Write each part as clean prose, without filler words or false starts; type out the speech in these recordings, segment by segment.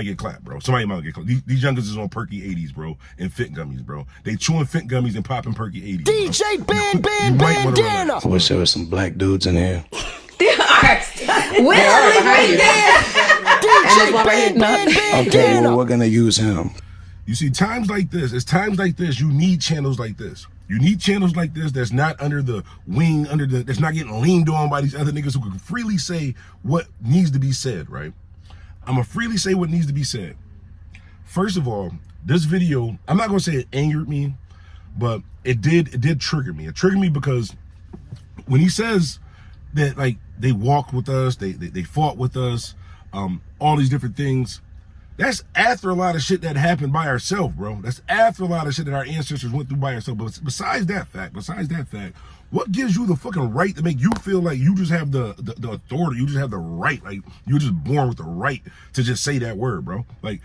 get clapped, bro. Somebody might get clapped. These youngers is on perky 80s, bro, and fit gummies, bro. They chewing fit gummies and popping perky 80s. DJ Bandana. I wish there was some black dudes in here. Will right there. DJ Bandana. Okay, well, we're gonna use him. You see, times like this, it's times like this, you need channels like this. You need channels like this that's not under the wing, that's not getting leaned on by these other niggas who can freely say what needs to be said, right? I'm gonna freely say what needs to be said. First of all, this video, I'm not gonna say it angered me, but it did trigger me. It triggered me because when he says that, like, they walked with us, they fought with us, all these different things, that's after a lot of shit that happened by ourselves, bro. That's after a lot of shit that our ancestors went through by ourselves. But besides that fact, what gives you the fucking right to make you feel like you just have the authority, you just have the right, like you're just born with the right to just say that word, bro? Like,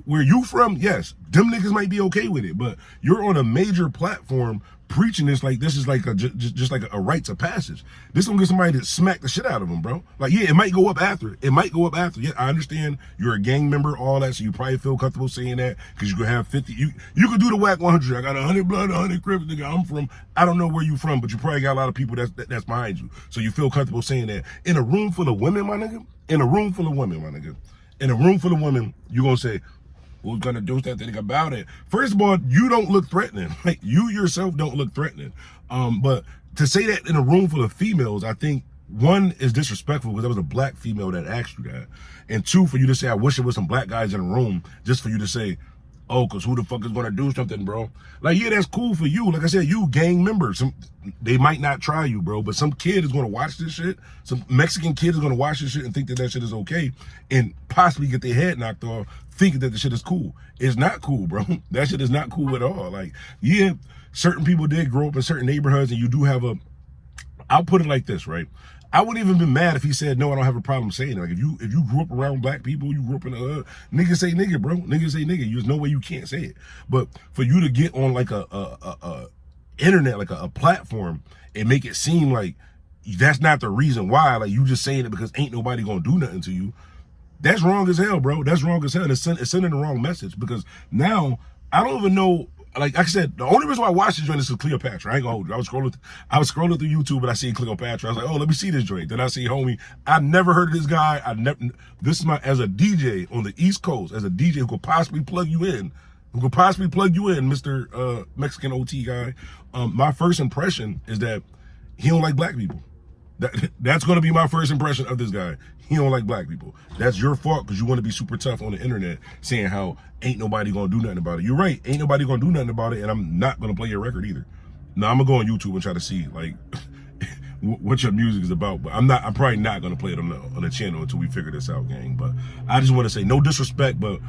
where you from, yes, them niggas might be okay with it, but you're on a major platform preaching this like this is like just like a rites of passage. This gonna get somebody to smack the shit out of them, bro. Like, yeah, it might go up after. It might go up after. Yeah, I understand you're a gang member, all that, so you probably feel comfortable saying that because you could have 50. You could do the whack 100. I got 100 blood, 100 crips, nigga. I'm from. I don't know where you from, but you probably got a lot of people that's behind you, so you feel comfortable saying that. In a room full of women, my nigga. In a room full of women, my nigga. In a room full of women, you gonna say, who's gonna do something about it? First of all, you don't look threatening. Like, you yourself don't look threatening. But to say that in a room full of females, I think one is disrespectful because there was a black female that asked you that. And two, for you to say, I wish there was some black guys in the room, just for you to say, oh, because who the fuck is gonna do something, bro? Like, yeah, that's cool for you. Like I said, you gang members. They might not try you, bro, but some kid is gonna watch this shit. Some Mexican kid is gonna watch this shit and think that shit is okay and possibly get their head knocked off thinking that the shit is cool. It's not cool, bro. That shit is not cool at all. Like, yeah, certain people did grow up in certain neighborhoods and you do have I'll put it like this, right? I wouldn't even be mad if he said, no, I don't have a problem saying it. Like, if you grew up around black people, you grew up in the hood, niggas say nigga, bro. Niggas say nigga. There's no way you can't say it. But for you to get on like a internet, like a platform and make it seem like that's not the reason why, like you just saying it because ain't nobody gonna do nothing to you, that's wrong as hell, bro. That's wrong as hell. And it's sending the wrong message because now I don't even know. Like I said, the only reason why I watched this joint is Cleopatra. I ain't gonna hold you. I was scrolling through YouTube and I seen Cleopatra. I was like, oh, let me see this joint. Then I see homie. I never heard of this guy. This is as a DJ on the East Coast, as a DJ who could possibly plug you in, Mr. Mexican OT guy. My first impression is that he don't like black people. That's gonna be my first impression of this guy. He don't like black people. That's your fault because you want to be super tough on the internet saying how ain't nobody gonna do nothing about it. You're right, ain't nobody gonna do nothing about it, and I'm not gonna play your record either. Now I'm gonna go on YouTube and try to see like what your music is about, but I'm probably not gonna play it on the channel until we figure this out, gang. But I just want to say, no disrespect, but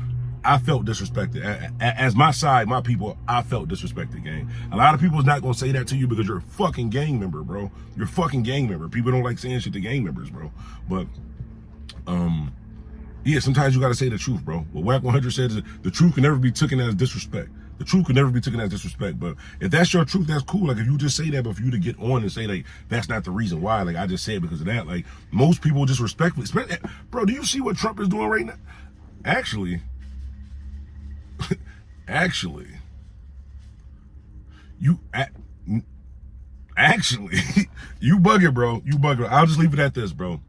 I felt disrespected. As my side, my people, I felt disrespected, gang. A lot of people's not gonna say that to you because you're a fucking gang member, bro. You're a fucking gang member. People don't like saying shit to gang members, bro. But yeah, sometimes you gotta say the truth, bro. What Whack 100 said is the truth can never be taken as disrespect. The truth can never be taken as disrespect. But if that's your truth, that's cool. Like, if you just say that, but for you to get on and say like that's not the reason why, like I just said because of that, like most people just respectfully, bro. Do you see what Trump is doing right now? Actually, you bugging, bro. You bugging. I'll just leave it at this, bro.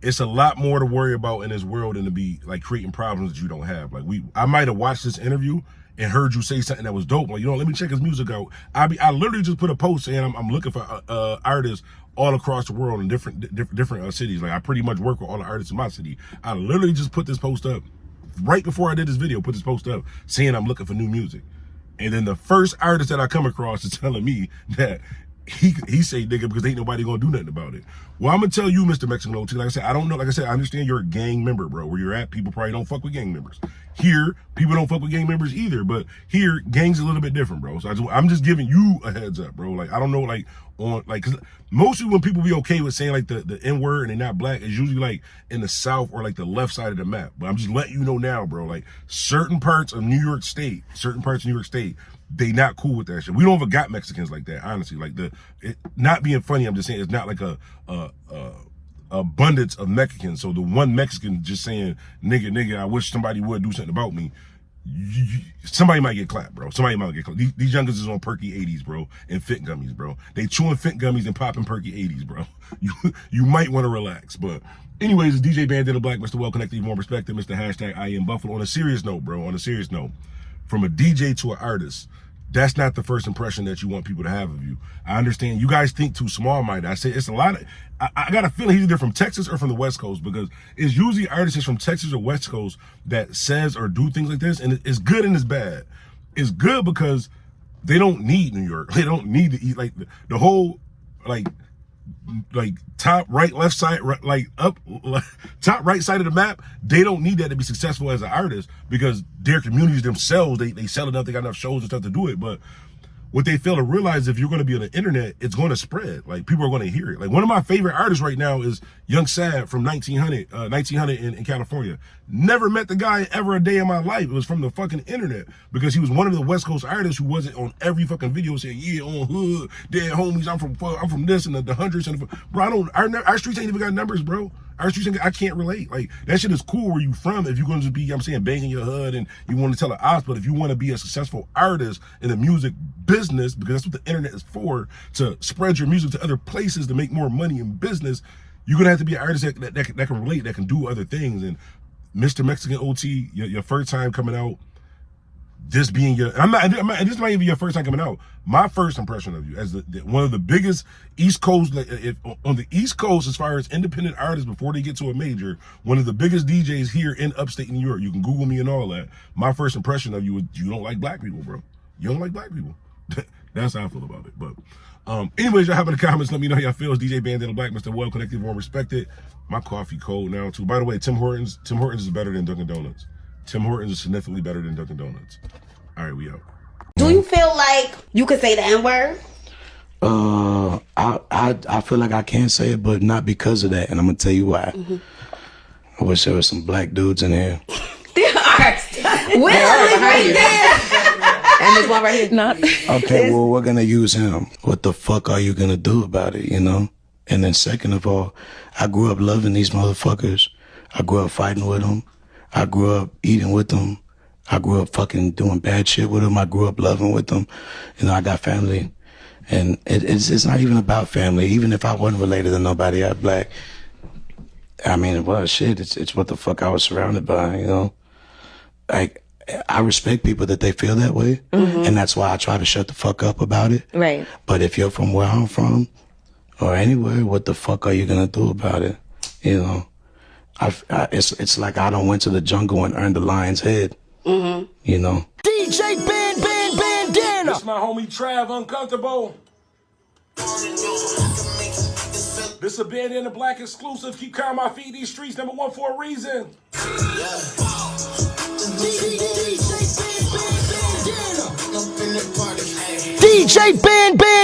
It's a lot more to worry about in this world than to be like creating problems that you don't have. Like I might have watched this interview and heard you say something that was dope. Like, let me check his music out. I literally just put a post saying I'm looking for artists all across the world in different cities. Like, I pretty much work with all the artists in my city. I literally just put this post up right before I did this video. Put this post up saying I'm looking for new music, and then the first artist that I come across is telling me that he say nigga because ain't nobody gonna do nothing about it. Well, I'm gonna tell you, Mr. Mexican OT, like I said, I don't know. Like I said, I understand you're a gang member, bro. Where you're at, people probably don't fuck with gang members. Here, people don't fuck with gang members either, but here, gangs a little bit different, bro. So I'm just giving you a heads up, bro. Like, I don't know, like, cause mostly when people be okay with saying like the N-word and they're not black, it's usually like in the South or like the left side of the map. But I'm just letting you know now, bro, like certain parts of New York State, they not cool with that shit. We don't even got Mexicans like that, honestly. Like not being funny, I'm just saying it's not like a abundance of Mexicans. So the one Mexican just saying, nigga, I wish somebody would do something about me. Somebody might get clapped, bro. Somebody might get clapped. These youngers is on perky 80s, bro, and fit gummies, bro. They chewing fit gummies and popping perky 80s, bro. You might want to relax. But anyways, it's DJ Bandana Black, Mr. Well Connected, More Respected, Mr. Hashtag I Am Buffalo. On a serious note, bro, on a serious note, from a DJ to an artist, that's not the first impression that you want people to have of you. I understand you guys think too small-minded. I say it's a lot of, I got a feeling he's either from Texas or from the West Coast, because it's usually artists from Texas or West Coast that says or do things like this, and it's good and it's bad. It's good because they don't need New York. They don't need to eat like the whole like top right left side top right side of the map. They don't need that to be successful as an artist, because their communities themselves, they sell enough, they got enough shows and stuff to do it. But what they fail to realize, if you're going to be on the internet, it's going to spread. Like, people are going to hear it. Like, one of my favorite artists right now is Young Sad from 1900 in California. Never met the guy ever a day in my life. It was from the fucking internet, because he was one of the West Coast artists who wasn't on every fucking video saying, yeah, on hood, dead homies, I'm from this and the hundreds and bro, our streets ain't even got numbers, bro. Our streets, I can't relate. Like, that shit is cool where you from if you're going to be, I'm saying, banging your hood and you want to tell an ops. But if you want to be a successful artist in the music business, because that's what the internet is for, to spread your music to other places to make more money in business, you're going to have to be an artist that can relate, that can do other things. And Mr. Mexican OT, your first time coming out, this being your, this might even be your first time coming out. My first impression of you as one of the biggest East Coast, on the East Coast, as far as independent artists before they get to a major, one of the biggest DJs here in upstate New York. You can Google me and all that. My first impression of you is you don't like black people, bro. You don't like black people. That's how I feel about it. But anyways, y'all have in the comments, let me know how y'all feel. It's DJ Bandana Black, Mr. Well Connected, More Respected. My coffee cold now too. By the way, Tim Hortons is better than Dunkin' Donuts. Tim Hortons is significantly better than Dunkin' Donuts. All right, we out. Do you feel like you could say the N-word? I feel like I can say it, but not because of that, and I'm gonna tell you why. I wish there was some black dudes in here. There are. Will right there. And there's one right here. Not. Okay, well, we're gonna use him. What the fuck are you gonna do about it, you know? And then second of all, I grew up loving these motherfuckers. I grew up fighting with them. I grew up eating with them. I grew up fucking doing bad shit with them. I grew up loving with them. You know, I got family. And it's not even about family. Even if I wasn't related to nobody out black, I mean, well, shit, it's what the fuck I was surrounded by, you know? Like, I respect people that they feel that way. And that's why I try to shut the fuck up about it. Right. But if you're from where I'm from, or anywhere, what the fuck are you gonna do about it? You know? It's like I done went to the jungle and earned the lion's head. You know. DJ Bandana. This my homie Trav, Uncomfortable. This a Bandana Black exclusive. Keep calm my feet. These streets #1 for a reason. DJ Bandana.